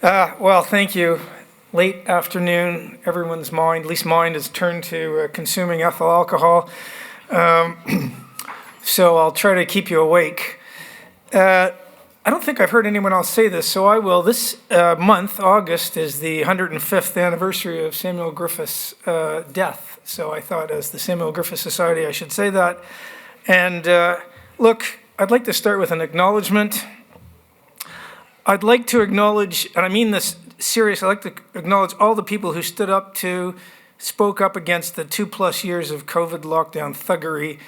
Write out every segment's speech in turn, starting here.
Well, thank you. Late afternoon, everyone's mind, at least mine, is turned to consuming ethyl alcohol. So I'll try to keep you awake. I don't think I've heard anyone else say this, so I will. This month, August, is the 105th anniversary of Samuel Griffith's death. So I thought, as the Samuel Griffith Society, I should say that. And look, I'd like to start with an acknowledgement. I'd like to acknowledge, and I mean this serious, I'd like to acknowledge all the people who spoke up against the 2+ years of COVID lockdown thuggery,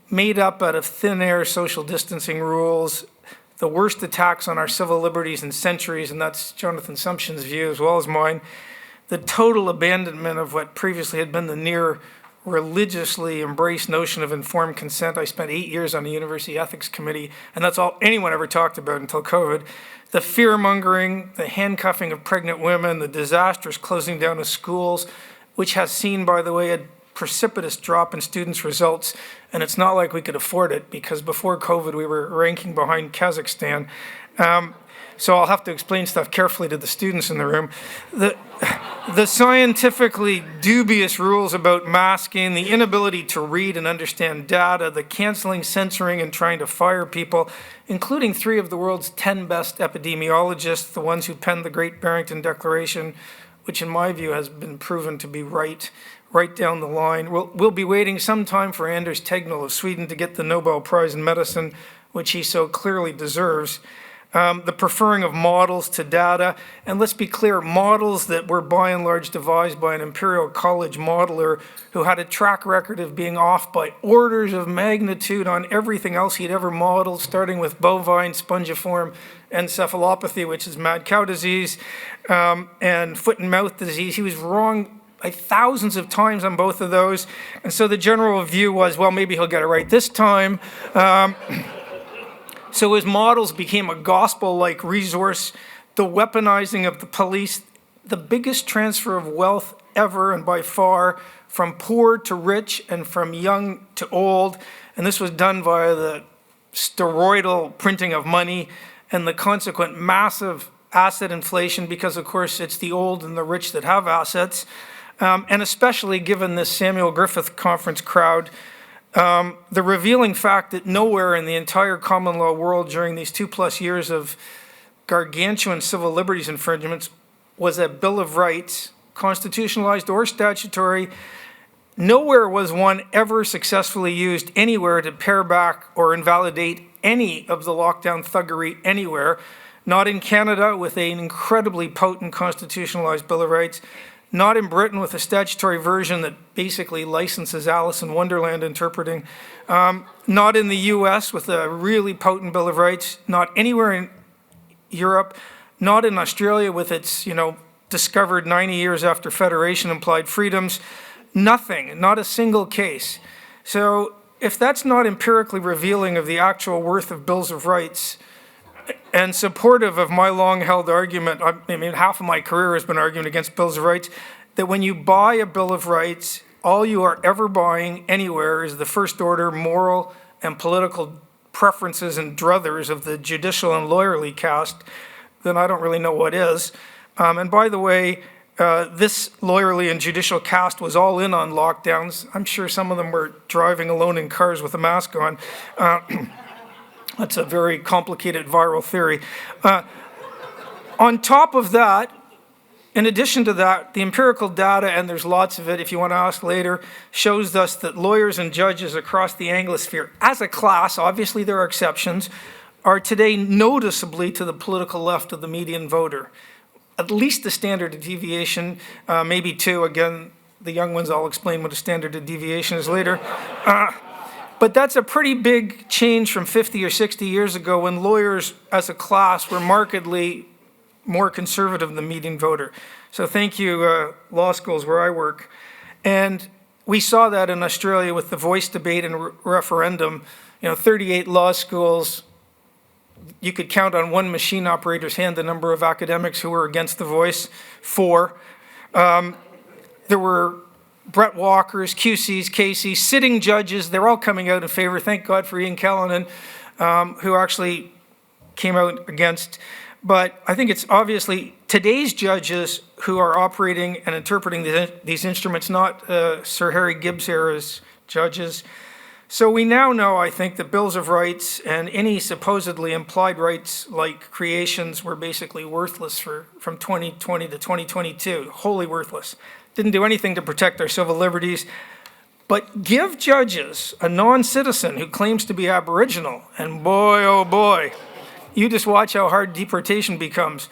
made up out of thin air social distancing rules, the worst attacks on our civil liberties in centuries, and that's Jonathan Sumption's view as well as mine, the total abandonment of what previously had been the near religiously embraced notion of informed consent. I spent 8 years on the University Ethics Committee, and that's all anyone ever talked about until COVID. The fear-mongering, the handcuffing of pregnant women, the disastrous closing down of schools, which has seen, by the way, a precipitous drop in students' results, and it's not like we could afford it, because before COVID we were ranking behind Kazakhstan. So I'll have to explain stuff carefully to the students in the room. The scientifically dubious rules about masking, the inability to read and understand data, the canceling, censoring, and trying to fire people, including 3 of the world's 10 best epidemiologists, the ones who penned the Great Barrington Declaration, which in my view has been proven to be right down the line. We'll be waiting some time for Anders Tegnell of Sweden to get the Nobel Prize in Medicine, which he so clearly deserves. The preferring of models to data, and let's be clear, models that were by and large devised by an Imperial College modeler who had a track record of being off by orders of magnitude on everything else he'd ever modeled, starting with bovine spongiform encephalopathy, which is mad cow disease, and foot and mouth disease. He was wrong like thousands of times on both of those, and so the general view was, well, maybe he'll get it right this time. So his models became a gospel-like resource, the weaponizing of the police, the biggest transfer of wealth ever and by far, from poor to rich and from young to old. And this was done via the steroidal printing of money and the consequent massive asset inflation, because of course it's the old and the rich that have assets. And especially given this Samuel Griffith conference crowd, the revealing fact that nowhere in the entire common law world during these 2+ years of gargantuan civil liberties infringements was a Bill of Rights, constitutionalized or statutory. Nowhere was one ever successfully used anywhere to pare back or invalidate any of the lockdown thuggery anywhere. Not in Canada with an incredibly potent constitutionalized Bill of Rights. Not in Britain with a statutory version that basically licenses Alice in Wonderland interpreting. Not in the US with a really potent Bill of Rights. Not anywhere in Europe. Not in Australia with its, discovered 90 years after Federation implied freedoms. Nothing, not a single case. So if that's not empirically revealing of the actual worth of Bills of Rights, and supportive of my long-held argument, I mean, half of my career has been arguing against Bills of Rights, that when you buy a Bill of Rights, all you are ever buying anywhere is the first-order moral and political preferences and druthers of the judicial and lawyerly caste, then I don't really know what is. And by the way, this lawyerly and judicial caste was all in on lockdowns. I'm sure some of them were driving alone in cars with a mask on. That's a very complicated viral theory. On top of that, in addition to that, the empirical data, and there's lots of it if you want to ask later, shows us that lawyers and judges across the Anglosphere, as a class, obviously there are exceptions, are today noticeably to the political left of the median voter. At least the standard of deviation, maybe 2. Again, the young ones, I'll explain what a standard of deviation is later. But that's a pretty big change from 50 or 60 years ago when lawyers as a class were markedly more conservative than the median voter. So thank you, law schools where I work. And we saw that in Australia with the voice debate and referendum. 38 law schools, you could count on one machine operator's hand the number of academics who were against the voice. 4. There were Brett Walkers, QCs, Casey's, sitting judges, they're all coming out in favor. Thank God for Ian Callanan, who actually came out against. But I think it's obviously today's judges who are operating and interpreting these instruments, not Sir Harry Gibbs era's judges. So we now know, I think, that bills of rights and any supposedly implied rights like creations were basically worthless from 2020 to 2022, wholly worthless. Didn't do anything to protect our civil liberties. But give judges a non-citizen who claims to be Aboriginal, and boy, oh boy, you just watch how hard deportation becomes.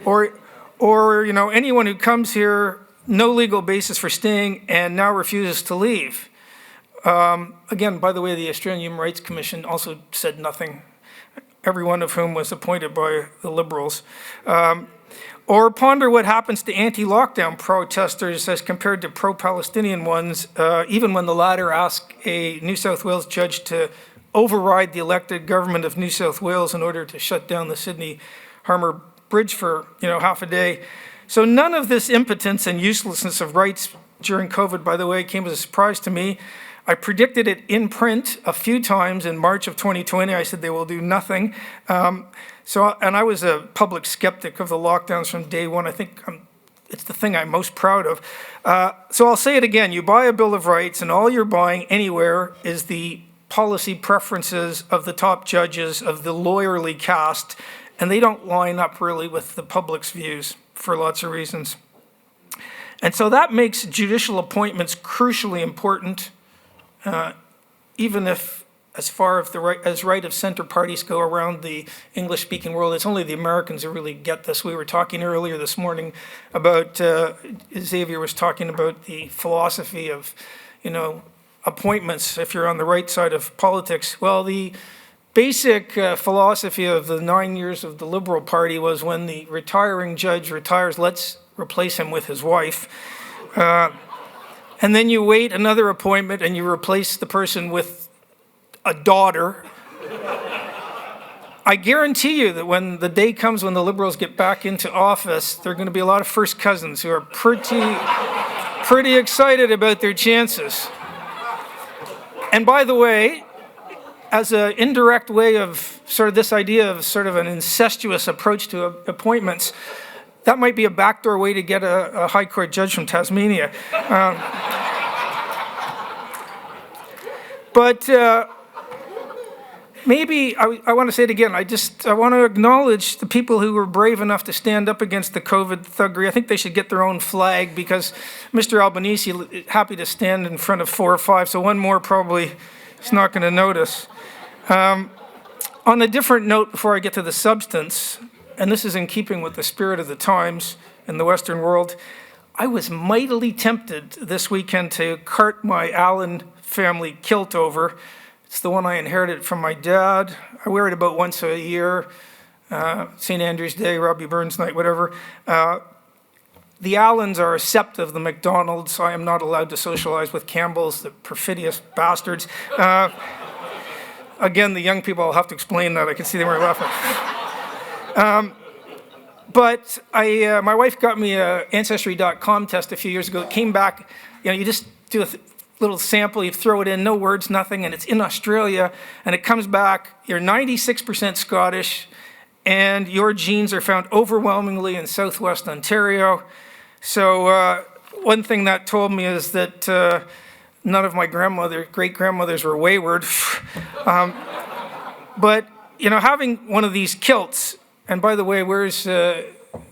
Or anyone who comes here, no legal basis for staying, and now refuses to leave. Again, by the way, the Australian Human Rights Commission also said nothing, every one of whom was appointed by the Liberals. Or ponder what happens to anti-lockdown protesters as compared to pro-Palestinian ones, even when the latter ask a New South Wales judge to override the elected government of New South Wales in order to shut down the Sydney Harbour Bridge for half a day. So none of this impotence and uselessness of rights during COVID, by the way, came as a surprise to me. I predicted it in print a few times in March of 2020. I said they will do nothing. And I was a public skeptic of the lockdowns from day one. I think it's the thing I'm most proud of. So I'll say it again. You buy a Bill of Rights, and all you're buying anywhere is the policy preferences of the top judges of the lawyerly caste, and they don't line up really with the public's views for lots of reasons. And so that makes judicial appointments crucially important, even if, as far as right of center parties go around the English-speaking world, it's only the Americans who really get this. We were talking earlier this morning about, Xavier was talking about the philosophy of, appointments if you're on the right side of politics. Well, the basic philosophy of the 9 years of the Liberal Party was when the retiring judge retires, let's replace him with his wife. And then you wait another appointment and you replace the person with a daughter. I guarantee you that when the day comes when the Liberals get back into office, there are going to be a lot of first cousins who are pretty excited about their chances. And by the way, as an indirect way of sort of this idea of sort of an incestuous approach to appointments, that might be a backdoor way to get a high court judge from Tasmania. But maybe, I want to say it again, I want to acknowledge the people who were brave enough to stand up against the COVID thuggery. I think they should get their own flag, because Mr. Albanese is happy to stand in front of 4 or 5, so one more probably is not going to notice. On a different note, before I get to the substance, and this is in keeping with the spirit of the times in the Western world, I was mightily tempted this weekend to cart my Allan family kilt over. It's the one I inherited from my dad. I wear it about once a year, St. Andrew's Day, Robbie Burns night, whatever. The Allans are a sept of the McDonald's. I am not allowed to socialize with Campbells, the perfidious bastards. Again, the young people, I'll have to explain that. I can see they weren't laughing. But my wife got me an Ancestry.com test a few years ago. It came back, you just do a little sample, you throw it in, no words, nothing, and it's in Australia, and it comes back, you're 96% Scottish, and your genes are found overwhelmingly in southwest Ontario. So one thing that told me is that none of my great-grandmothers were wayward. But, having one of these kilts, and by the way, where's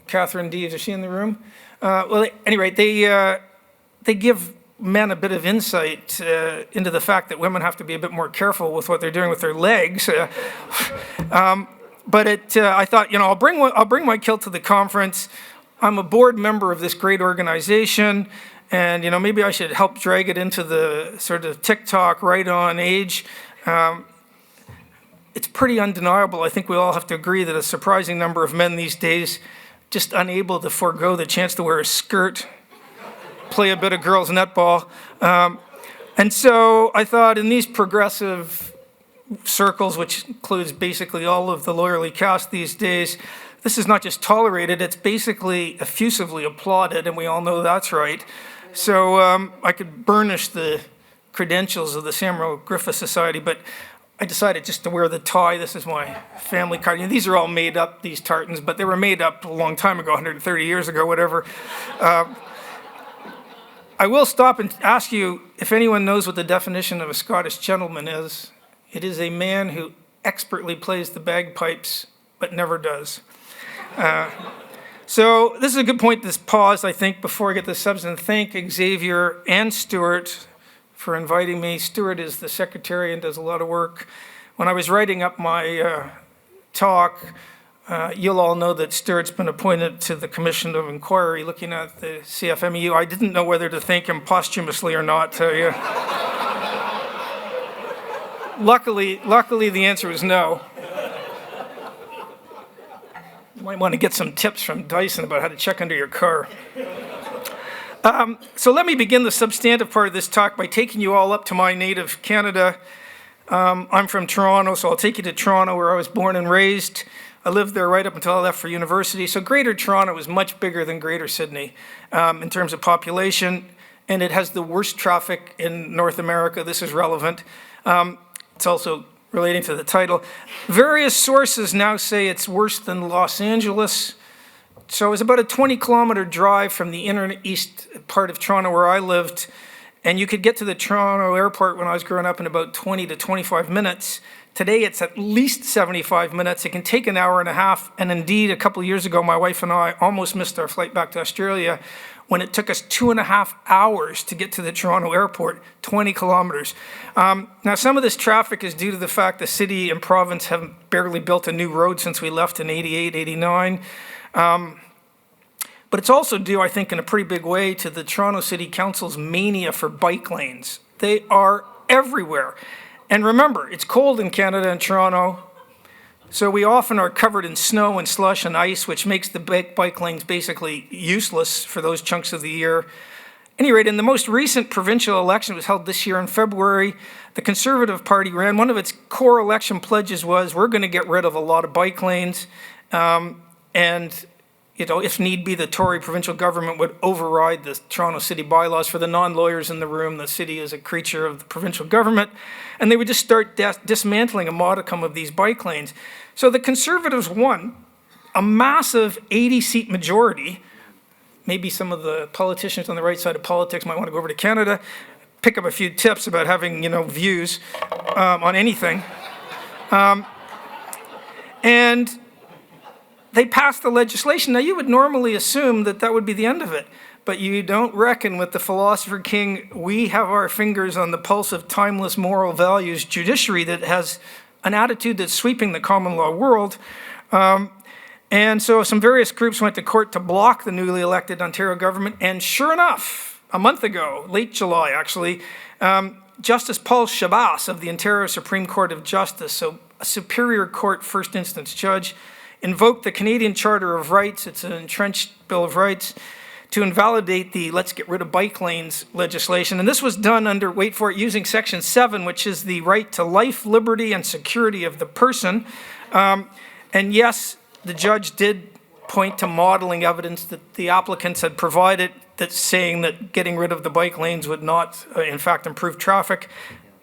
Catherine Deves? Is she in the room? Well, at any rate, they give men a bit of insight into the fact that women have to be a bit more careful with what they're doing with their legs. But I thought, I'll bring my kilt to the conference. I'm a board member of this great organization, and maybe I should help drag it into the sort of TikTok right on age. It's pretty undeniable. I think we all have to agree that a surprising number of men these days just unable to forego the chance to wear a skirt, play a bit of girls' netball. And so I thought in these progressive circles, which includes basically all of the lawyerly caste these days, this is not just tolerated, it's basically effusively applauded, and we all know that's right. So I could burnish the credentials of the Samuel Griffith Society, but I decided just to wear the tie. This is my family card. You know, these are all made up, these tartans, but they were made up a long time ago, 130 years ago, whatever. I will stop and ask you if anyone knows what the definition of a Scottish gentleman is. It is a man who expertly plays the bagpipes, but never does. So this is a good point to pause, I think, before I get to the substance. Thank Xavier and Stuart for inviting me. Stuart is the secretary and does a lot of work. When I was writing up my talk, you'll all know that Stuart's been appointed to the Commission of Inquiry looking at the CFMEU. I didn't know whether to thank him posthumously or not. Luckily, the answer was no. You might want to get some tips from Dyson about how to check under your car. So let me begin the substantive part of this talk by taking you all up to my native Canada. I'm from Toronto, so I'll take you to Toronto, where I was born and raised. I lived there right up until I left for university. So Greater Toronto is much bigger than Greater Sydney in terms of population, and it has the worst traffic in North America. This is relevant. It's also relating to the title. Various sources now say it's worse than Los Angeles. So it was about a 20-kilometer drive from the inner east part of Toronto where I lived, and you could get to the Toronto airport when I was growing up in about 20 to 25 minutes. Today it's at least 75 minutes. It can take an hour and a half, and indeed a couple of years ago my wife and I almost missed our flight back to Australia when it took us 2.5 hours to get to the Toronto airport, 20 kilometers. Now some of this traffic is due to the fact the city and province have barely built a new road since we left in 88, 89. But it's also due, I think, in a pretty big way to the Toronto City Council's mania for bike lanes. They are everywhere. And remember, it's cold in Canada and Toronto, so we often are covered in snow and slush and ice, which makes the bike lanes basically useless for those chunks of the year. At any rate, in the most recent provincial election, it was held this year in February, the Conservative Party ran. One of its core election pledges was, we're going to get rid of a lot of bike lanes, and if need be, the Tory provincial government would override the Toronto City bylaws. For the non-lawyers in the room, the city is a creature of the provincial government, and they would just start dismantling a modicum of these bike lanes. So the Conservatives won a massive 80-seat majority. Maybe some of the politicians on the right side of politics might want to go over to Canada, pick up a few tips about having, views on anything. And they passed the legislation. Now, you would normally assume that that would be the end of it, but you don't reckon with the philosopher king, we have our fingers on the pulse of timeless moral values judiciary that has an attitude that's sweeping the common law world. And so some various groups went to court to block the newly elected Ontario government, and sure enough, a month ago, late July actually, Justice Paul Shabas of the Ontario Supreme Court of Justice, so a Superior Court first instance judge, invoked the Canadian Charter of Rights, it's an entrenched Bill of Rights, to invalidate the let's get rid of bike lanes legislation. And this was done under, wait for it, using Section 7, which is the right to life, liberty, and security of the person. And yes, the judge did point to modeling evidence that the applicants had provided that's saying that getting rid of the bike lanes would not, in fact, improve traffic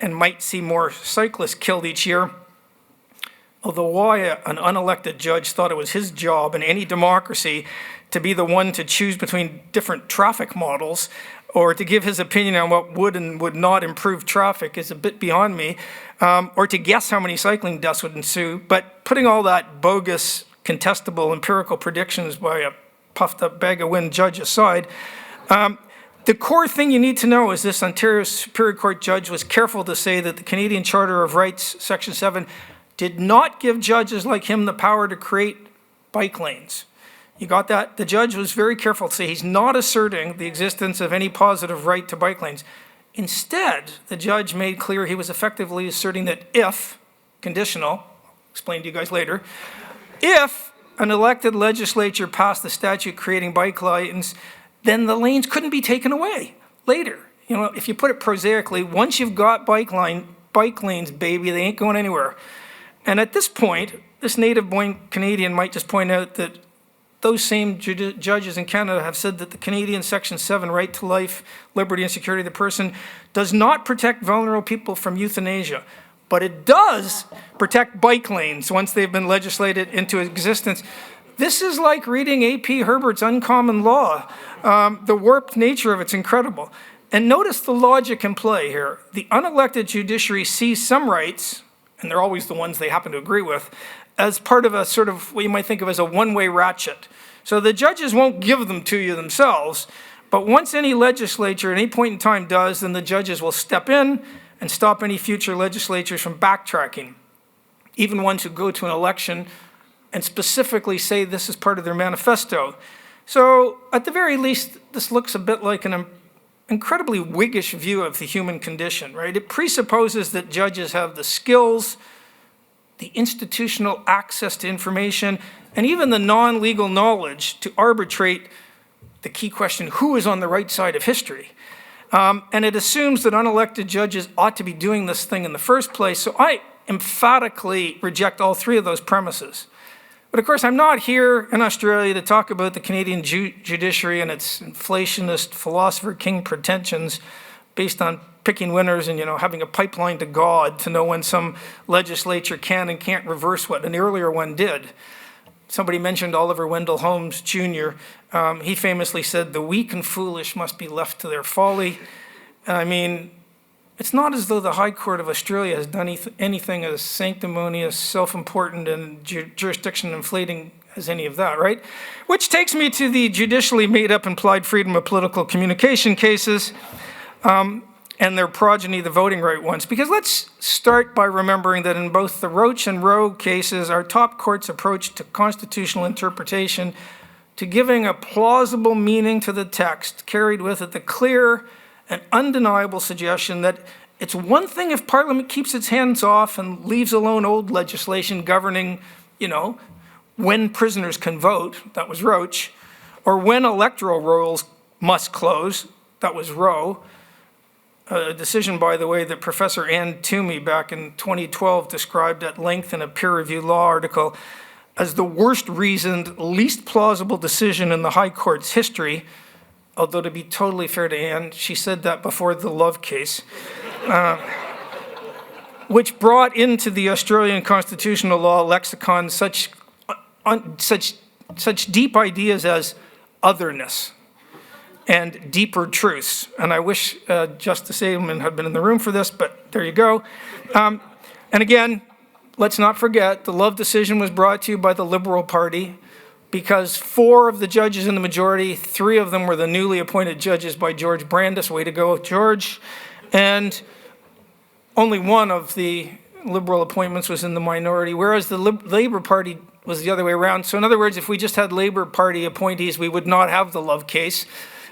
and might see more cyclists killed each year. Although why an unelected judge thought it was his job in any democracy to be the one to choose between different traffic models or to give his opinion on what would and would not improve traffic is a bit beyond me, or to guess how many cycling deaths would ensue. But putting all that bogus, contestable, empirical predictions by a puffed up bag of wind judge aside, the core thing you need to know is this Ontario Superior Court judge was careful to say that the Canadian Charter of Rights, Section 7, did not give judges like him the power to create bike lanes. You got that? The judge was very careful to say he's not asserting the existence of any positive right to bike lanes. Instead, the judge made clear he was effectively asserting that if, conditional, I'll explain to you guys later, if an elected legislature passed the statute creating bike lanes, then the lanes couldn't be taken away later. If you put it prosaically, once you've got bike lanes, baby, they ain't going anywhere. And at this point, this native-born Canadian might just point out that those same judges in Canada have said that the Canadian Section 7 right to life, liberty, and security of the person does not protect vulnerable people from euthanasia. but it does protect bike lanes once they've been legislated into existence. This is like reading A.P. Herbert's Uncommon Law. The warped nature of it's incredible. And notice the logic in play here. The unelected judiciary sees some rights, and they're always the ones they happen to agree with, as part of a sort of what you might think of as a one-way ratchet. So the judges won't give them to you themselves, but once any legislature at any point in time does, then the judges will step in and stop any future legislatures from backtracking, even ones who go to an election and specifically say this is part of their manifesto. So at the very least, this looks a bit like an incredibly Whiggish view of the human condition, right? It presupposes that judges have the skills, the institutional access to information, and even the non-legal knowledge to arbitrate the key question, who is on the right side of history? And it assumes that unelected judges ought to be doing this thing in the first place. So I emphatically reject all three of those premises. But of course, I'm not here in Australia to talk about the Canadian judiciary and its inflationist philosopher king pretensions based on picking winners and, having a pipeline to God to know when some legislature can and can't reverse what an earlier one did. Somebody mentioned Oliver Wendell Holmes Jr. He famously said, "The weak and foolish must be left to their folly." And I mean, it's not as though the High Court of Australia has done anything as sanctimonious, self-important, and jurisdiction-inflating as any of that, right? Which takes me to the judicially made-up implied freedom of political communication cases and their progeny, the voting right ones. Because let's start by remembering that in both the Roach and Roe cases, our top court's approach to constitutional interpretation, to giving a plausible meaning to the text, carried with it the clear and undeniable suggestion that it's one thing if Parliament keeps its hands off and leaves alone old legislation governing, when prisoners can vote, that was Roach, or when electoral rolls must close, that was Roe. A decision, by the way, that Professor Ann Toomey back in 2012 described at length in a peer-reviewed law article as the worst reasoned, least plausible decision in the High Court's history. Although to be totally fair to Anne, she said that before the Love case, which brought into the Australian constitutional law lexicon such deep ideas as otherness and deeper truths. And I wish Justice Adelman had been in the room for this, but there you go. And again, let's not forget, the Love decision was brought to you by the Liberal Party, because 4 of the judges in the majority, 3 of them were the newly appointed judges by George Brandis. Way to go, George. And only 1 of the Liberal appointments was in the minority, whereas the Labour Party was the other way around. So in other words, if we just had Labour Party appointees, we would not have the Love case.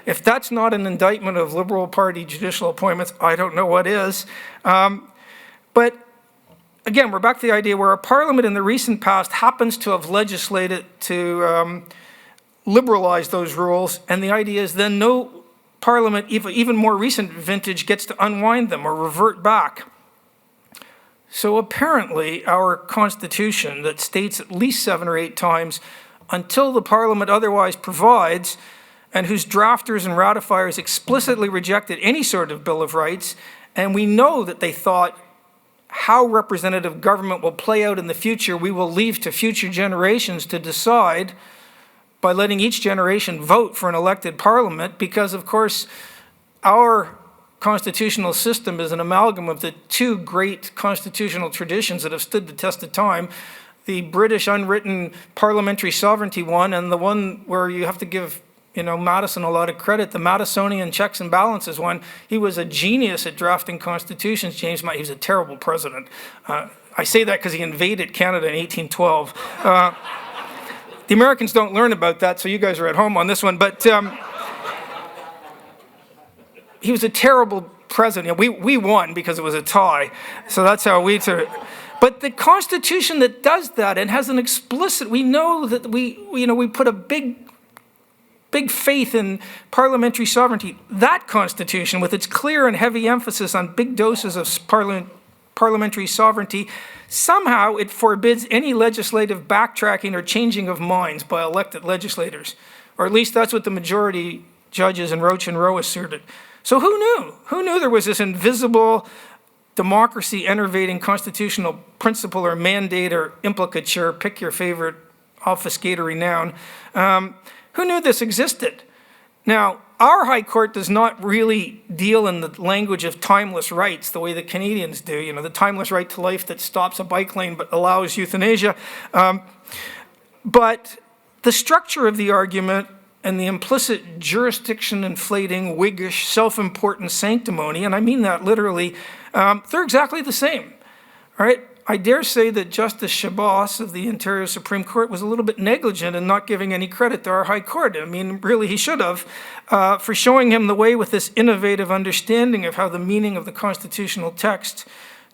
If that's not an indictment of Liberal Party judicial appointments, I don't know what is. But again, we're back to the idea where a parliament in the recent past happens to have legislated to liberalize those rules, and the idea is then no parliament, even more recent vintage, gets to unwind them or revert back. So apparently our Constitution that states at least 7 or 8 times, until the parliament otherwise provides, and whose drafters and ratifiers explicitly rejected any sort of Bill of Rights, and we know that they thought how representative government will play out in the future, we will leave to future generations to decide by letting each generation vote for an elected parliament, because of course our constitutional system is an amalgam of the 2 great constitutional traditions that have stood the test of time, the British unwritten parliamentary sovereignty one, and the one where you have to give Madison a lot of credit, the Madisonian checks and balances one. He was a genius at drafting constitutions, James. He was a terrible president. I say that because he invaded Canada in 1812. The Americans don't learn about that, so you guys are at home on this one. But he was a terrible president. We won because it was a tie, so that's how we took it. But the Constitution that does that and has an explicit, we know that we put a big faith in parliamentary sovereignty. That Constitution, with its clear and heavy emphasis on big doses of parliamentary sovereignty, somehow it forbids any legislative backtracking or changing of minds by elected legislators. Or at least that's what the majority judges in Roach and Roe asserted. So who knew? Who knew there was this invisible democracy enervating constitutional principle or mandate or implicature, pick your favorite obfuscatory noun. Who knew this existed? Now, our High Court does not really deal in the language of timeless rights the way the Canadians do, you know, the timeless right to life that stops a bike lane but allows euthanasia. But the structure of the argument and the implicit jurisdiction-inflating, Whiggish, self-important sanctimony, and I mean that literally, they're exactly the same, all right? I dare say that Justice Chabas of the Ontario Supreme Court was a little bit negligent in not giving any credit to our High Court. I mean, really, he should have, for showing him the way with this innovative understanding of how the meaning of the constitutional text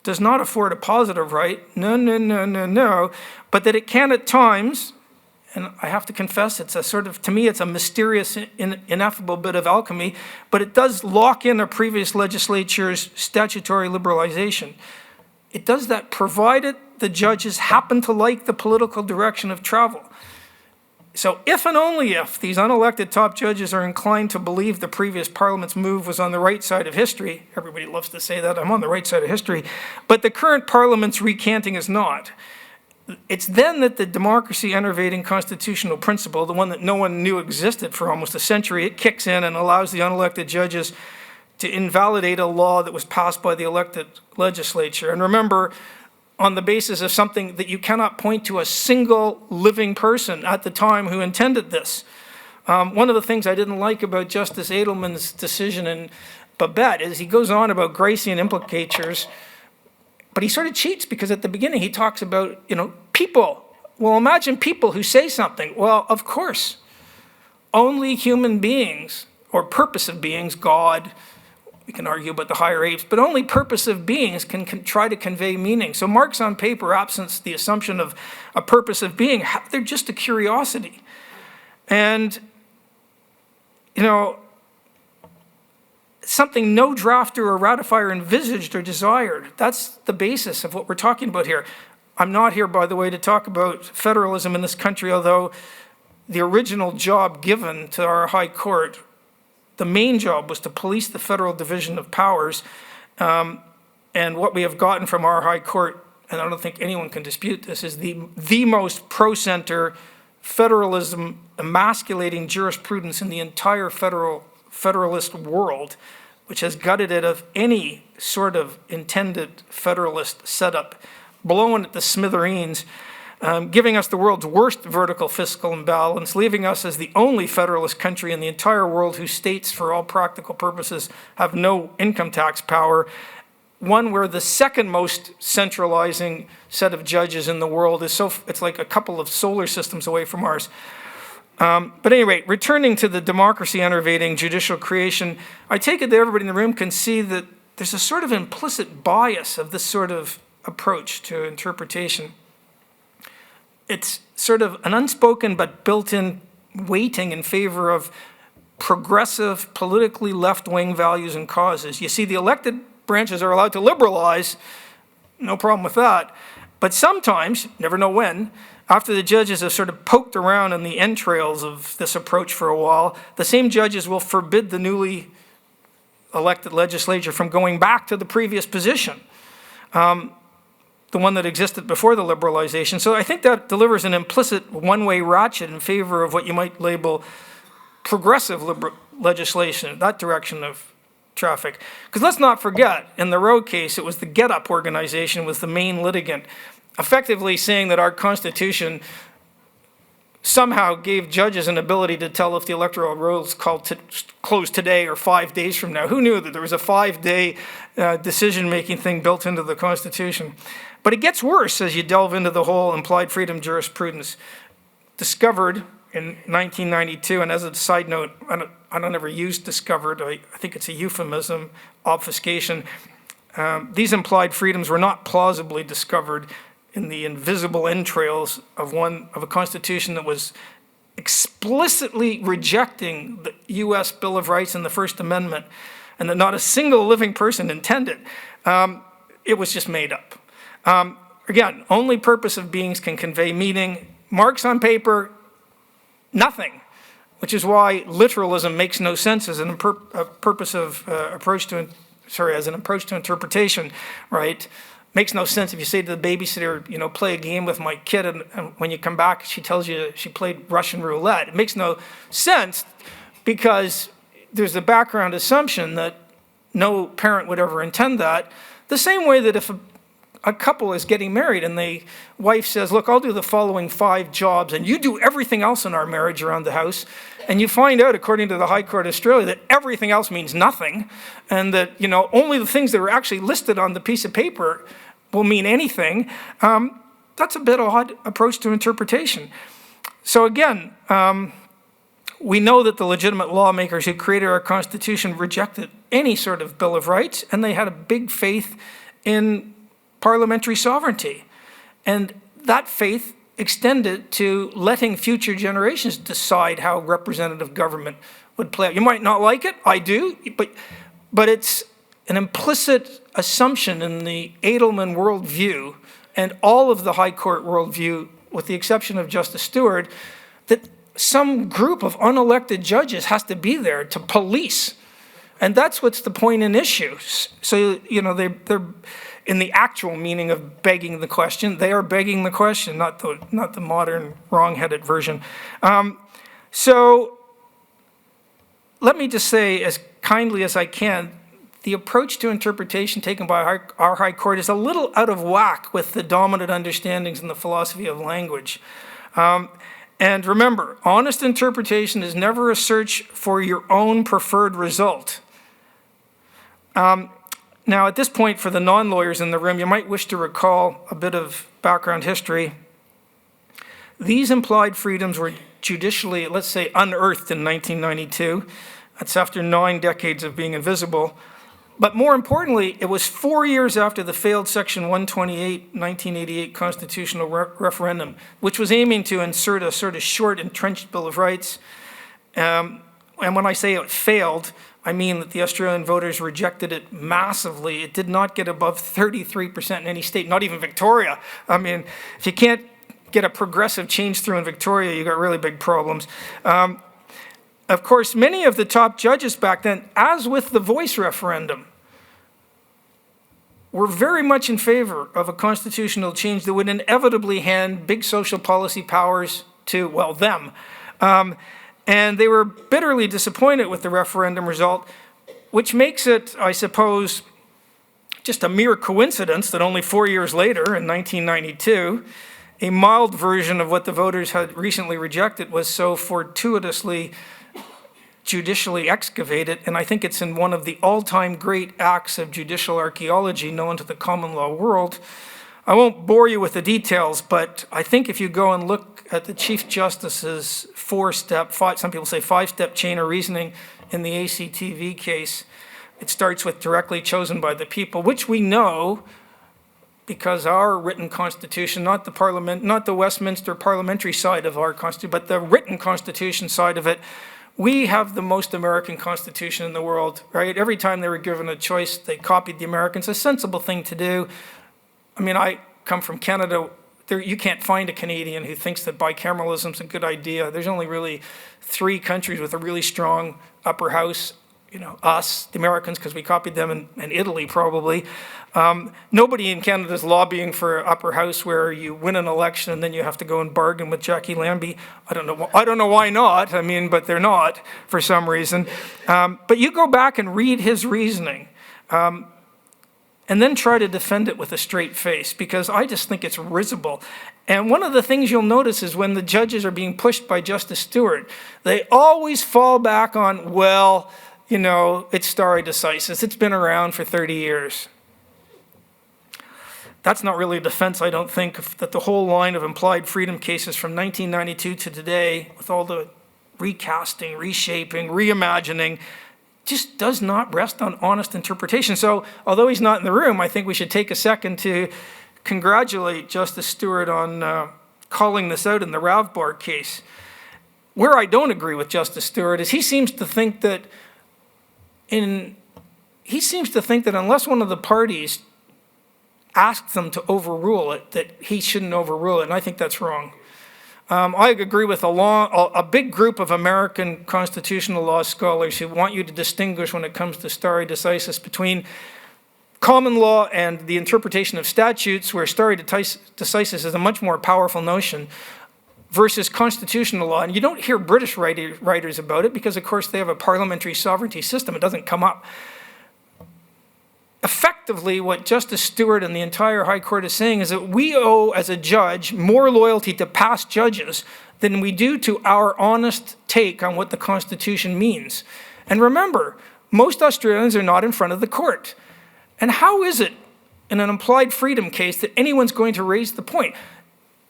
does not afford a positive right, no, but that it can at times, and I have to confess, it's a sort of, to me, it's a mysterious, ineffable bit of alchemy, but it does lock in a previous legislature's statutory liberalization. It does that provided the judges happen to like the political direction of travel. So if and only if these unelected top judges are inclined to believe the previous parliament's move was on the right side of history, everybody loves to say that, I'm on the right side of history, but the current parliament's recanting is not. It's then that the democracy enervating constitutional principle, the one that no one knew existed for almost a century, it kicks in and allows the unelected judges to invalidate a law that was passed by the elected legislature. And remember, on the basis of something that you cannot point to a single living person at the time who intended this. One of the things I didn't like about Justice Edelman's decision in Babette is he goes on about Gracian implicatures, but he sort of cheats because at the beginning he talks about, you know, people. Well, imagine people who say something. Well, of course, only human beings, or purposive beings, God, we can argue about the higher apes, but only purposive beings can try to convey meaning. So marks on paper, absence the assumption of a purposive being, they're just a curiosity. And, you know, something no drafter or ratifier envisaged or desired. That's the basis of what we're talking about here. I'm not here, by the way, to talk about federalism in this country, although the original job given to our High Court, the main job, was to police the federal division of powers. And what we have gotten from our High Court, and I don't think anyone can dispute this, is the most pro-center federalism emasculating jurisprudence in the entire federalist world, which has gutted it of any sort of intended federalist setup, blowing at the smithereens, giving us the world's worst vertical fiscal imbalance, leaving us as the only federalist country in the entire world whose states, for all practical purposes, have no income tax power, one where the second most centralizing set of judges in the world is it's like a couple of solar systems away from ours. But at any rate, returning to the democracy enervating judicial creation, I take it that everybody in the room can see that there's a sort of implicit bias of this sort of approach to interpretation. It's sort of an unspoken but built-in weighting in favor of progressive, politically left-wing values and causes. You see, the elected branches are allowed to liberalize, no problem with that, but sometimes, never know when, after the judges have sort of poked around in the entrails of this approach for a while, the same judges will forbid the newly elected legislature from going back to the previous position, the one that existed before the liberalization. So I think that delivers an implicit one-way ratchet in favor of what you might label progressive legislation, that direction of traffic. Because let's not forget, in the Roe case, it was the Get Up organization was the main litigant, effectively saying that our Constitution somehow gave judges an ability to tell if the electoral rolls closed today or 5 days from now. Who knew that there was a 5-day decision-making thing built into the Constitution? But it gets worse as you delve into the whole implied freedom jurisprudence. Discovered in 1992, and as a side note, I don't ever use discovered, I think it's a euphemism, obfuscation. These implied freedoms were not plausibly discovered in the invisible entrails of a constitution that was explicitly rejecting the U.S. Bill of Rights and the First Amendment, and that not a single living person intended. It was just made up. Again, only purpose of beings can convey meaning. Marks on paper, nothing, which is why literalism makes no sense as a purposive approach to as an approach to interpretation, right? Makes no sense if you say to the babysitter, play a game with my kid, and when you come back, she tells you she played Russian roulette. It makes no sense because there's the background assumption that no parent would ever intend that. The same way that if a couple is getting married and the wife says, look, I'll do the following 5 jobs and you do everything else in our marriage around the house, and you find out, according to the High Court of Australia, that everything else means nothing, and that only the things that are actually listed on the piece of paper will mean anything, that's a bit odd approach to interpretation. So again, we know that the legitimate lawmakers who created our Constitution rejected any sort of Bill of Rights, and they had a big faith in parliamentary sovereignty. And that faith extended to letting future generations decide how representative government would play out. You might not like it, I do, but it's an implicit assumption in the Edelman worldview and all of the High Court worldview, with the exception of Justice Stewart, that some group of unelected judges has to be there to police. And that's what's the point in issue. So, they're in the actual meaning of begging the question, they are begging the question, not the modern wrong-headed version. So let me just say as kindly as I can, the approach to interpretation taken by our High Court is a little out of whack with the dominant understandings in the philosophy of language. And remember, honest interpretation is never a search for your own preferred result. Now, at this point, for the non-lawyers in the room, you might wish to recall a bit of background history. These implied freedoms were judicially, let's say, unearthed in 1992. That's after 9 decades of being invisible. But more importantly, it was 4 years after the failed Section 128, 1988 constitutional referendum, which was aiming to insert a sort of short, entrenched Bill of Rights. And when I say it failed, I mean that the Australian voters rejected it massively. It did not get above 33% in any state, not even Victoria. I mean, if you can't get a progressive change through in Victoria, you got really big problems. Of course, many of the top judges back then, as with the voice referendum, were very much in favor of a constitutional change that would inevitably hand big social policy powers to, well, them. And they were bitterly disappointed with the referendum result, which makes it, I suppose, just a mere coincidence that only 4 years later, in 1992, a mild version of what the voters had recently rejected was so fortuitously judicially excavated, and I think it's in one of the all-time great acts of judicial archaeology known to the common law world. I won't bore you with the details, but I think if you go and look at the Chief Justice's 4-step, some people say 5-step chain of reasoning in the ACTV case, it starts with directly chosen by the people, which we know because our written constitution, not the Westminster parliamentary side of our constitution, but the written constitution side of it, we have the most American constitution in the world, right? Every time they were given a choice, they copied the Americans. A sensible thing to do. I mean, I come from Canada. You can't find a Canadian who thinks that bicameralism is a good idea. There's only really 3 countries with a really strong upper house. Us, the Americans, because we copied them, and Italy probably. Nobody in Canada is lobbying for upper house where you win an election and then you have to go and bargain with Jackie Lambie. I don't know why not. I mean, but they're not for some reason. But you go back and read his reasoning, and then try to defend it with a straight face, because I just think it's risible. And one of the things you'll notice is when the judges are being pushed by Justice Stewart, they always fall back on, well, it's stare decisis. It's been around for 30 years. That's not really a defense, I don't think, that the whole line of implied freedom cases from 1992 to today, with all the recasting, reshaping, reimagining, just does not rest on honest interpretation. So, although he's not in the room, I think we should take a second to congratulate Justice Stewart on calling this out in the Ravbar case. Where I don't agree with Justice Stewart is he seems to think that unless one of the parties asks them to overrule it, that he shouldn't overrule it, and I think that's wrong. I agree with a big group of American constitutional law scholars who want you to distinguish when it comes to stare decisis between common law and the interpretation of statutes, where stare decisis is a much more powerful notion, versus constitutional law. And you don't hear British writers about it because, of course, they have a parliamentary sovereignty system. It doesn't come up. Effectively, what Justice Stewart and the entire High Court is saying is that we owe, as a judge, more loyalty to past judges than we do to our honest take on what the Constitution means. And remember, most Australians are not in front of the court. And how is it in an implied freedom case that anyone's going to raise the point?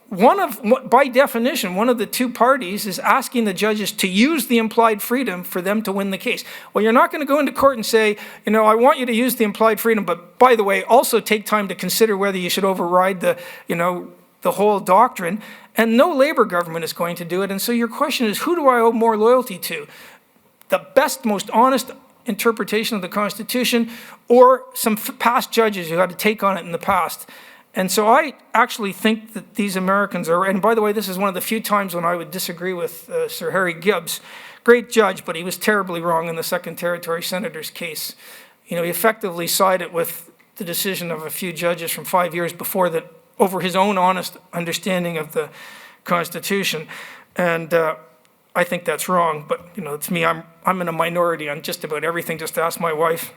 By definition, one of the two parties is asking the judges to use the implied freedom for them to win the case. Well, you're not going to go into court and say, I want you to use the implied freedom, but by the way, also take time to consider whether you should override the whole doctrine. And no Labour government is going to do it. And so your question is, who do I owe more loyalty to? The best, most honest interpretation of the Constitution, or some past judges who had to take on it in the past? And so I actually think that these Americans are, and by the way, this is one of the few times when I would disagree with Sir Harry Gibbs. Great judge, but he was terribly wrong in the Second Territory Senator's case. He effectively sided with the decision of a few judges from 5 years before that over his own honest understanding of the Constitution. And I think that's wrong, but it's me. I'm in a minority on just about everything. Just ask my wife.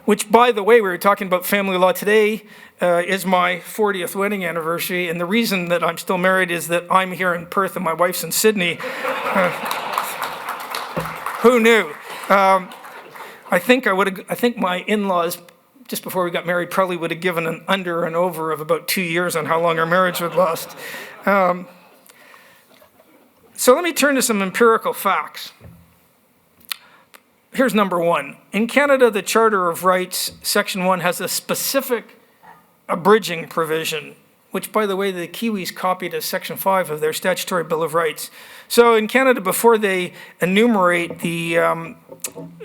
Which, by the way, we were talking about family law today, is my 40th wedding anniversary, and the reason that I'm still married is that I'm here in Perth and my wife's in Sydney. Who knew? I think my in-laws, just before we got married, probably would have given an under and over of about 2 years on how long our marriage would last. So let me turn to some empirical facts. Here's number one. In Canada, the Charter of Rights, Section 1, has a specific abridging provision, which, by the way, the Kiwis copied as Section 5 of their Statutory Bill of Rights. So in Canada, before they enumerate the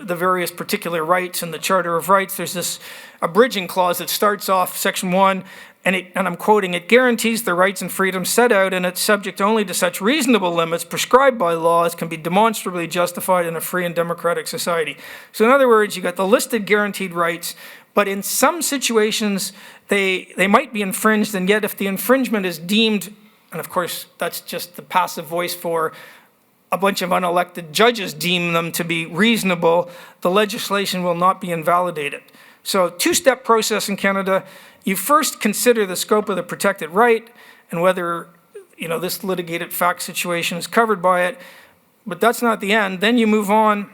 various particular rights in the Charter of Rights, there's this abridging clause that starts off Section 1, and I'm quoting, "It guarantees the rights and freedoms set out in it, subject only to such reasonable limits prescribed by law as can be demonstrably justified in a free and democratic society." So in other words, you got the listed guaranteed rights, but in some situations, they might be infringed, and yet if the infringement is deemed, and of course, that's just the passive voice for a bunch of unelected judges deem them to be reasonable, the legislation will not be invalidated. So two-step process in Canada. You first consider the scope of the protected right and whether this litigated fact situation is covered by it, but that's not the end. Then you move on.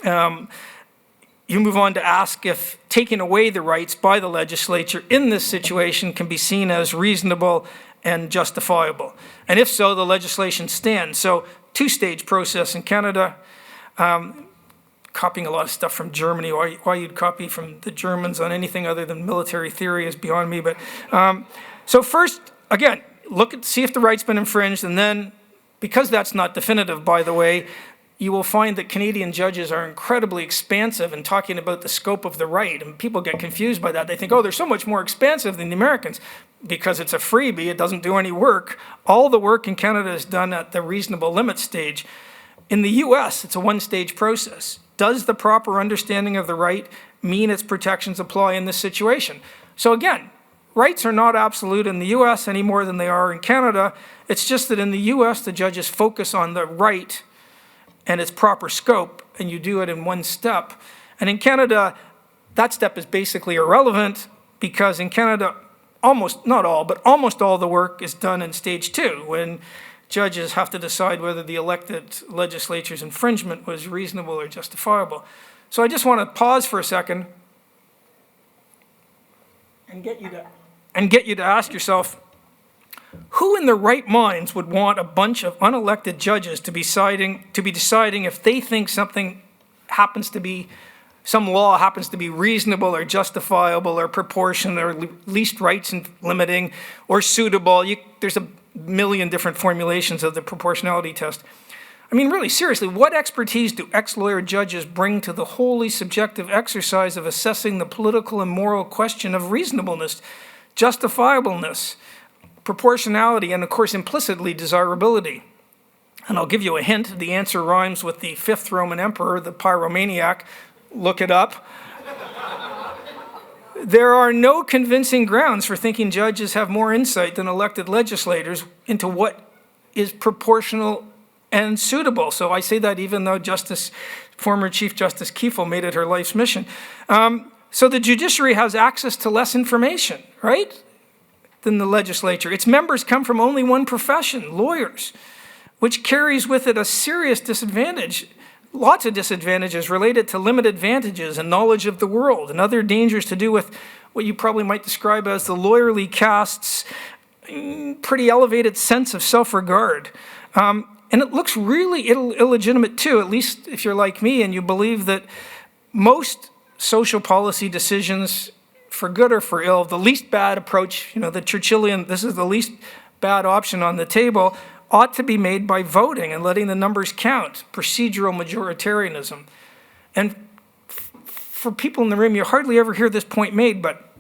You move on to ask if taking away the rights by the legislature in this situation can be seen as reasonable and justifiable. And if so, the legislation stands. So two-stage process in Canada. Copying a lot of stuff from Germany. Why you'd copy from the Germans on anything other than military theory is beyond me. But so first, again, see if the right's been infringed, and then, because that's not definitive, by the way, you will find that Canadian judges are incredibly expansive in talking about the scope of the right, and people get confused by that. They think, they're so much more expansive than the Americans. Because it's a freebie, it doesn't do any work. All the work in Canada is done at the reasonable limit stage. In the US, it's a one-stage process. Does the proper understanding of the right mean its protections apply in this situation? So again, rights are not absolute in the US any more than they are in Canada. It's just that in the US, the judges focus on the right and its proper scope, and you do it in one step. And in Canada, that step is basically irrelevant because in Canada, not all, but almost all the work is done in stage 2, when judges have to decide whether the elected legislature's infringement was reasonable or justifiable. So I just want to pause for a second and get you to ask yourself, who in their right minds would want a bunch of unelected judges to be deciding if they think some law happens to be reasonable or justifiable or proportionate or least rights and limiting or suitable? There's a million different formulations of the proportionality test. I mean, really, seriously, what expertise do ex-lawyer judges bring to the wholly subjective exercise of assessing the political and moral question of reasonableness, justifiableness? proportionality, and of course implicitly desirability. And I'll give you a hint, the answer rhymes with the 5th Roman emperor, the pyromaniac. Look it up. There are no convincing grounds for thinking judges have more insight than elected legislators into what is proportional and suitable. So I say that even though former Chief Justice Kiefel made it her life's mission. So the judiciary has access to less information, right, than the legislature. Its members come from only one profession, lawyers, which carries with it a serious disadvantage. Lots of disadvantages related to limited advantages and knowledge of the world, and other dangers to do with what you probably might describe as the lawyerly caste's pretty elevated sense of self-regard. And it looks really illegitimate too, at least if you're like me and you believe that most social policy decisions, for good or for ill, the least bad approach, the Churchillian, this is the least bad option on the table, ought to be made by voting and letting the numbers count, procedural majoritarianism. And for people in the room, you hardly ever hear this point made, but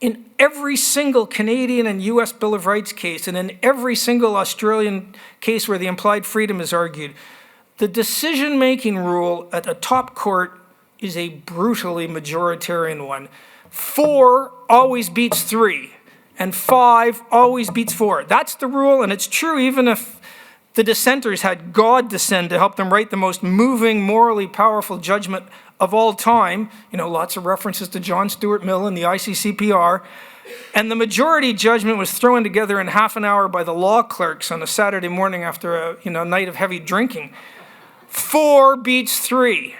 in every single Canadian and US Bill of Rights case, and in every single Australian case where the implied freedom is argued, the decision-making rule at a top court is a brutally majoritarian one. 4 always beats 3. And 5 always beats 4. That's the rule, and it's true even if the dissenters had God descend to help them write the most moving, morally powerful judgment of all time. Lots of references to John Stuart Mill and the ICCPR. And the majority judgment was thrown together in half an hour by the law clerks on a Saturday morning after a night of heavy drinking. 4 beats 3.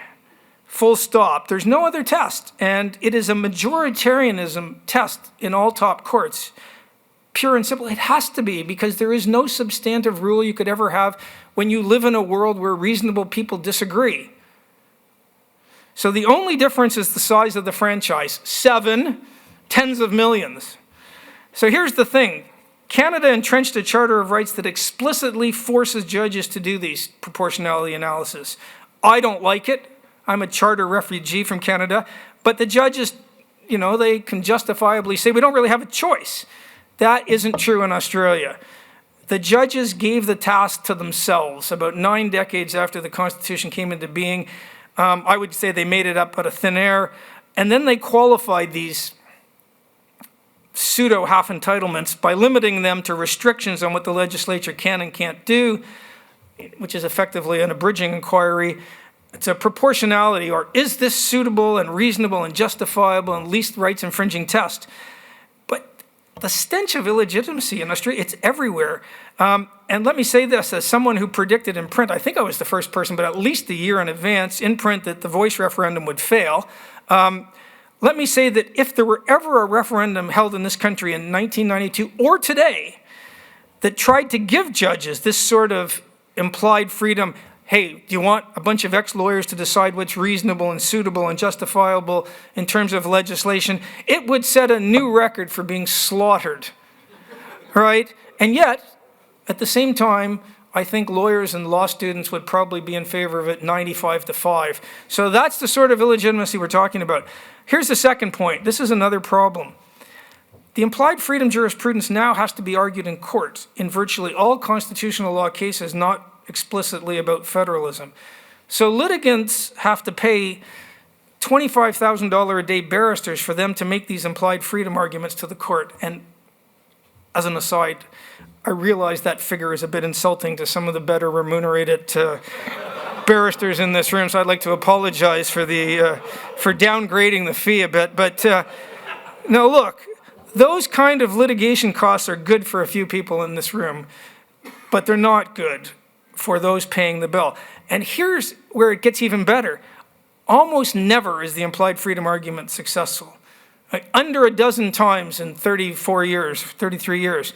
Full stop. There's no other test. And it is a majoritarianism test in all top courts. Pure and simple. It has to be, because there is no substantive rule you could ever have when you live in a world where reasonable people disagree. So the only difference is the size of the franchise. 7, tens of millions. So here's the thing. Canada entrenched a Charter of Rights that explicitly forces judges to do these proportionality analysis. I don't like it. I'm a charter refugee from Canada, but the judges, they can justifiably say we don't really have a choice. That isn't true in Australia. The judges gave the task to themselves about 9 decades after the Constitution came into being. I would say they made it up out of thin air, and then they qualified these pseudo half entitlements by limiting them to restrictions on what the legislature can and can't do, which is effectively an abridging inquiry. It's a proportionality, or is this suitable and reasonable and justifiable and least rights infringing test. But the stench of illegitimacy in Australia, it's everywhere. And let me say this, as someone who predicted in print, I think I was the first person, but at least a year in advance in print, that the voice referendum would fail. Let me say that if there were ever a referendum held in this country in 1992 or today that tried to give judges this sort of implied freedom, hey, do you want a bunch of ex-lawyers to decide what's reasonable and suitable and justifiable in terms of legislation? It would set a new record for being slaughtered, right? And yet, at the same time, I think lawyers and law students would probably be in favor of it 95-5. So that's the sort of illegitimacy we're talking about. Here's the second point. This is another problem. The implied freedom jurisprudence now has to be argued in court in virtually all constitutional law cases, not explicitly about federalism. So litigants have to pay $25,000 a day barristers for them to make these implied freedom arguments to the court. And as an aside, I realize that figure is a bit insulting to some of the better remunerated barristers in this room, so I'd like to apologize for downgrading the fee a bit. But no, look, those kind of litigation costs are good for a few people in this room, but they're not good for those paying the bill. And here's where it gets even better. Almost never is the implied freedom argument successful. Like under a dozen times in 33 years.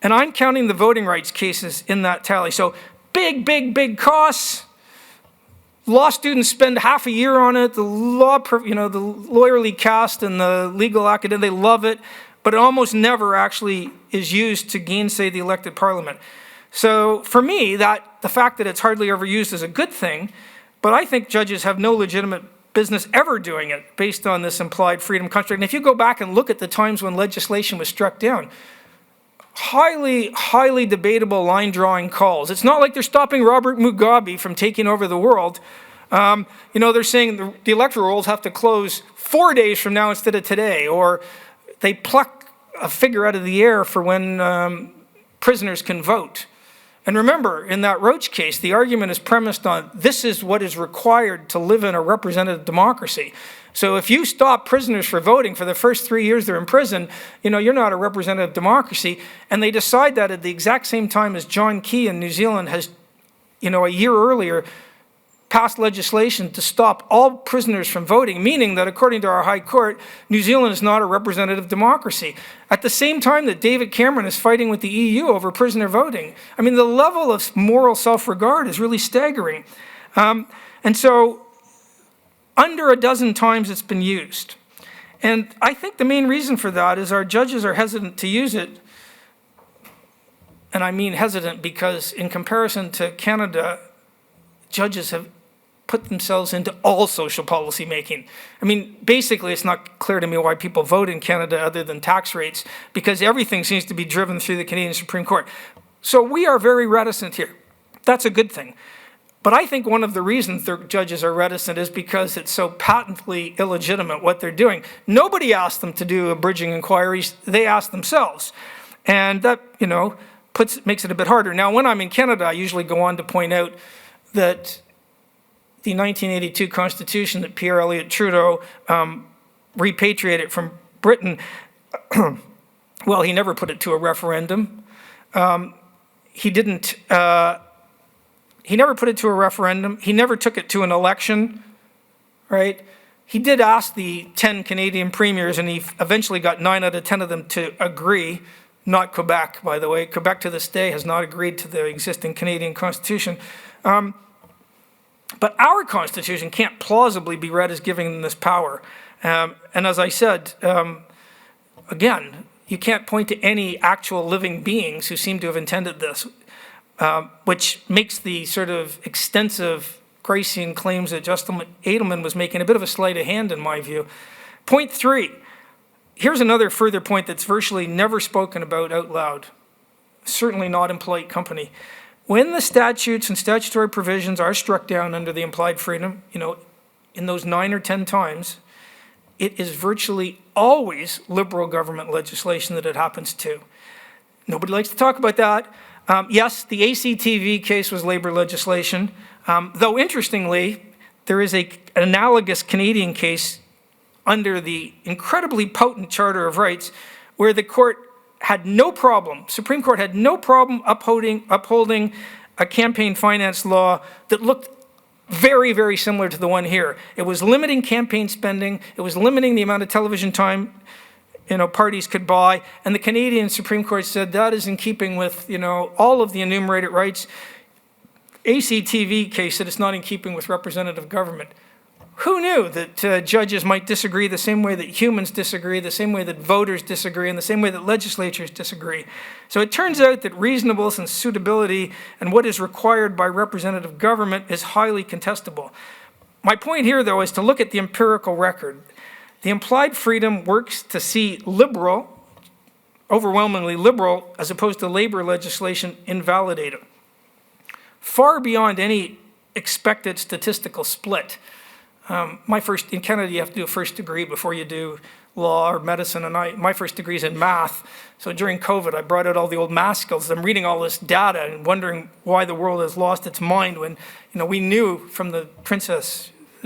And I'm counting the voting rights cases in that tally. So big costs. Law students spend half a year on it. The lawyerly caste and the legal academic, they love it. But it almost never actually is used to gainsay the elected parliament. So for me, the fact that it's hardly ever used is a good thing, but I think judges have no legitimate business ever doing it based on this implied freedom construct. And if you go back and look at the times when legislation was struck down, highly, highly debatable line drawing calls. It's not like they're stopping Robert Mugabe from taking over the world. They're saying the electoral rolls have to close 4 days from now instead of today, or they pluck a figure out of the air for when prisoners can vote. And remember, in that Roach case, the argument is premised on this is what is required to live in a representative democracy. So if you stop prisoners for voting for the first 3 years they're in prison, you're not a representative democracy. And they decide that at the exact same time as John Key in New Zealand has, a year earlier, passed legislation to stop all prisoners from voting, meaning that according to our High Court, New Zealand is not a representative democracy. At the same time that David Cameron is fighting with the EU over prisoner voting. I mean, the level of moral self-regard is really staggering. And so, under a dozen times it's been used. And I think the main reason for that is our judges are hesitant to use it. And I mean hesitant because in comparison to Canada, judges have put themselves into all social policy making. I mean, basically, it's not clear to me why people vote in Canada other than tax rates, because everything seems to be driven through the Canadian Supreme Court. So we are very reticent here. That's a good thing. But I think one of the reasons the judges are reticent is because it's so patently illegitimate what they're doing. Nobody asked them to do abridging inquiries. They asked themselves. And that, makes it a bit harder. Now, when I'm in Canada, I usually go on to point out that the 1982 Constitution that Pierre Elliott Trudeau repatriated from Britain, well, he never put it to a referendum. He never put it to a referendum. He never took it to an election, right? He did ask the 10 Canadian premiers, and he eventually got 9 out of 10 of them to agree. Not Quebec, by the way. Quebec to this day has not agreed to the existing Canadian Constitution. But our Constitution can't plausibly be read as giving them this power. And as I said, again, you can't point to any actual living beings who seem to have intended this, which makes the sort of extensive Gracian claims that Justin Edelman was making a bit of a sleight of hand in my view. Point 3, here's another further point that's virtually never spoken about out loud, certainly not in polite company. When the statutes and statutory provisions are struck down under the implied freedom, in those 9 or 10 times, it is virtually always Liberal government legislation that it happens to. Nobody likes to talk about that. Yes, the ACTV case was Labour legislation, though interestingly, there is an analogous Canadian case under the incredibly potent Charter of Rights where the Supreme Court had no problem upholding a campaign finance law that looked very, very similar to the one here. It was limiting campaign spending. It was limiting the amount of television time parties could buy. And the Canadian Supreme Court said that is in keeping with, all of the enumerated rights. ACTV case said it's not in keeping with representative government. Who knew that judges might disagree the same way that humans disagree, the same way that voters disagree, and the same way that legislatures disagree? So it turns out that reasonableness and suitability and what is required by representative government is highly contestable. My point here, though, is to look at the empirical record. The implied freedom works to see Liberal, overwhelmingly Liberal, as opposed to Labour legislation, invalidated, far beyond any expected statistical split. In Canada, you have to do a first degree before you do law or medicine, and my first degree is in math. So during COVID, I brought out all the old math skills. I'm reading all this data and wondering why the world has lost its mind when, we knew from the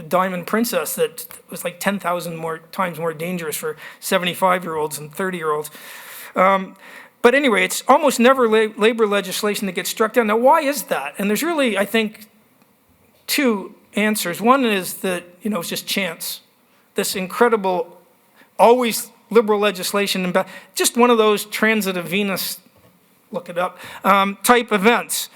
Diamond Princess, that it was like 10,000 times more dangerous for 75-year-olds and 30-year-olds. But anyway, it's almost never Labour legislation that gets struck down. Now, why is that? And there's really, I think, 2 answers. One is that, it's just chance. This incredible, always Liberal legislation, just one of those transit of Venus, look it up, type events.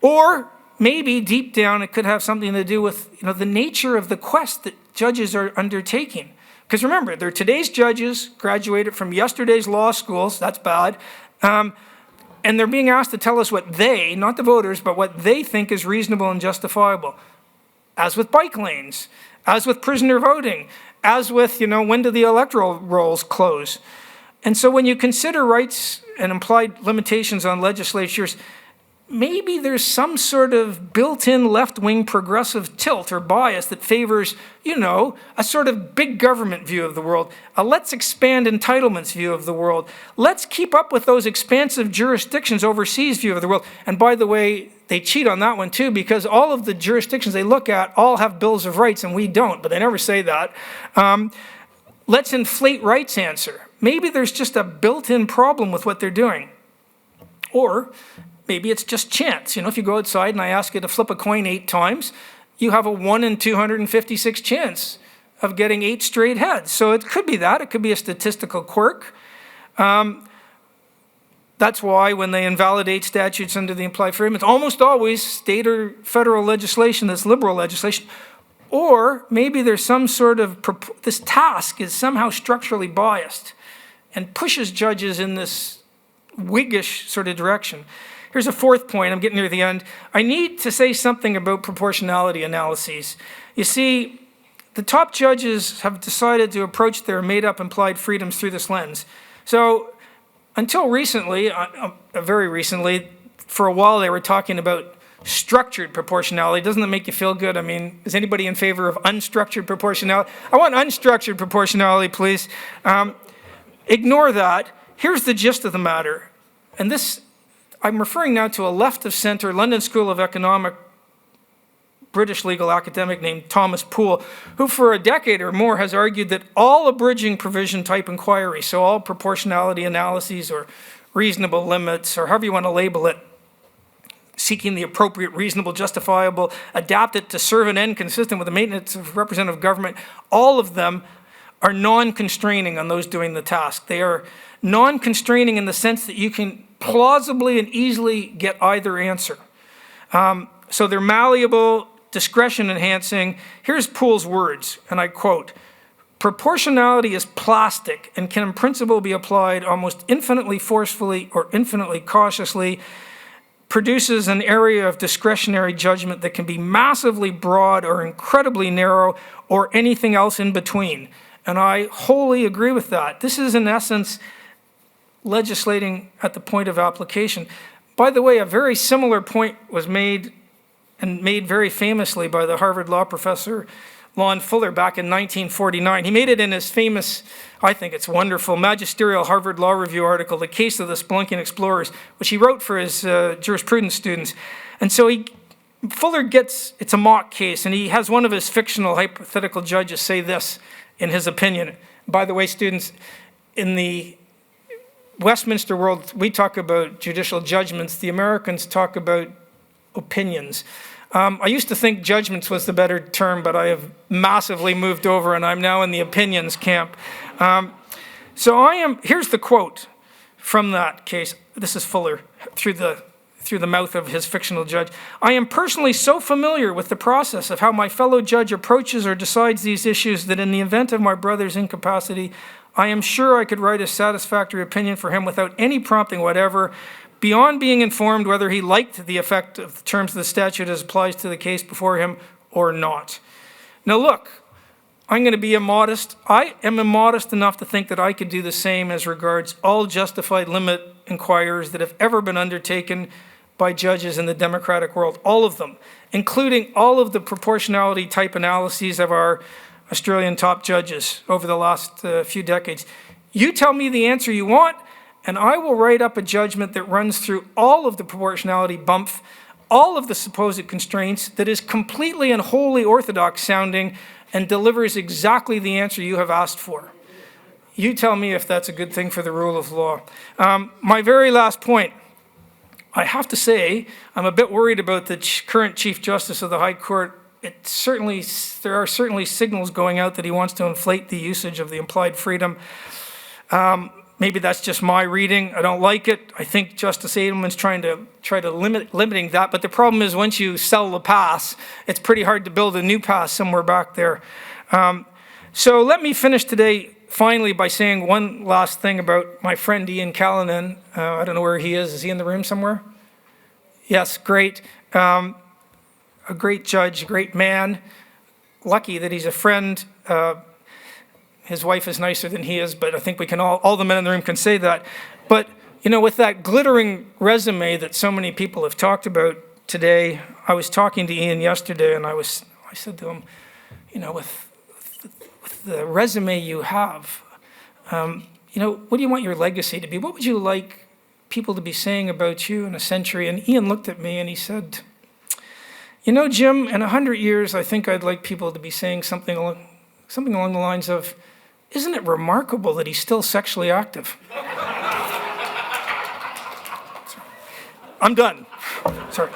Or maybe deep down it could have something to do with, the nature of the quest that judges are undertaking. Because remember, they're today's judges, graduated from yesterday's law schools, that's bad, and they're being asked to tell us what they, not the voters, but what they think is reasonable and justifiable. As with bike lanes, as with prisoner voting, as with, when do the electoral rolls close? And so when you consider rights and implied limitations on legislatures, maybe there's some sort of built-in left-wing progressive tilt or bias that favors, a sort of big government view of the world, a let's expand entitlements view of the world. Let's keep up with those expansive jurisdictions overseas view of the world. And by the way, they cheat on that one too, because all of the jurisdictions they look at all have bills of rights and we don't, but they never say that. Let's inflate rights answer. Maybe there's just a built-in problem with what they're doing. Or maybe it's just chance. If you go outside and I ask you to flip a coin 8 times, you have a 1 in 256 chance of getting 8 straight heads. So it could be that. It could be a statistical quirk. That's why when they invalidate statutes under the implied freedom, it's almost always state or federal legislation that's liberal legislation. Or maybe there's some sort of, this task is somehow structurally biased and pushes judges in this Whiggish sort of direction. Here's a 4th point. I'm getting near the end. I need to say something about proportionality analyses. You see, the top judges have decided to approach their made-up implied freedoms through this lens. So until recently, very recently, for a while they were talking about structured proportionality. Doesn't that make you feel good? I mean, is anybody in favor of unstructured proportionality? I want unstructured proportionality, please. Ignore that. Here's the gist of the matter. And this, I'm referring now to a left-of-center London School of Economic British legal academic named Thomas Poole, who for a decade or more has argued that all abridging provision type inquiry, so all proportionality analyses or reasonable limits, or however you want to label it, seeking the appropriate, reasonable, justifiable, adapted to serve an end consistent with the maintenance of representative government, all of them are non-constraining on those doing the task. They are non-constraining in the sense that you can plausibly and easily get either answer. So they're malleable, discretion enhancing. Here's Poole's words, and I quote, "Proportionality is plastic and can in principle be applied almost infinitely forcefully or infinitely cautiously, produces an area of discretionary judgment that can be massively broad or incredibly narrow or anything else in between." And I wholly agree with that. This is in essence legislating at the point of application. By the way, a very similar point was made, and made very famously, by the Harvard law professor Lon Fuller back in 1949. He made it in his famous, I think it's wonderful, magisterial Harvard Law Review article, The Case of the Spelunking Explorers, which he wrote for his jurisprudence students. And so Fuller gets, it's a mock case, and he has one of his fictional hypothetical judges say this in his opinion. By the way, students, in the Westminster world, we talk about judicial judgments. The Americans talk about opinions. I used to think judgments was the better term, but I have massively moved over and I'm now in the opinions camp. Here's the quote from that case. This is Fuller through the mouth of his fictional judge. "I am personally so familiar with the process of how my fellow judge approaches or decides these issues that in the event of my brother's incapacity, I am sure I could write a satisfactory opinion for him without any prompting whatever, beyond being informed whether he liked the effect of the terms of the statute as applies to the case before him or not." Now look, I'm going to be immodest. I am immodest enough to think that I could do the same as regards all justified limit inquiries that have ever been undertaken by judges in the democratic world, all of them, including all of the proportionality type analyses of our Australian top judges over the last few decades. You tell me the answer you want, and I will write up a judgment that runs through all of the proportionality bump, all of the supposed constraints, that is completely and wholly orthodox sounding and delivers exactly the answer you have asked for. You tell me if that's a good thing for the rule of law. My very last point, I have to say, I'm a bit worried about the current Chief Justice of the High Court. There are certainly signals going out that he wants to inflate the usage of the implied freedom. Maybe that's just my reading. I don't like it. I think Justice Adelman's trying to limiting that. But the problem is once you sell the pass, it's pretty hard to build a new pass somewhere back there. So let me finish today finally by saying one last thing about my friend Ian Callanan. I don't know where he is. Is he in the room somewhere? Yes, great. A great judge, a great man. Lucky that he's a friend. his wife is nicer than he is, but I think we can all the men in the room can say that. But, with that glittering resume that so many people have talked about today, I was talking to Ian yesterday, and I said to him, with the resume you have, what do you want your legacy to be? What would you like people to be saying about you in a century? And Ian looked at me and he said, Jim, in 100 years, I think I'd like people to be saying something along the lines of, isn't it remarkable that he's still sexually active? I'm done. Sorry.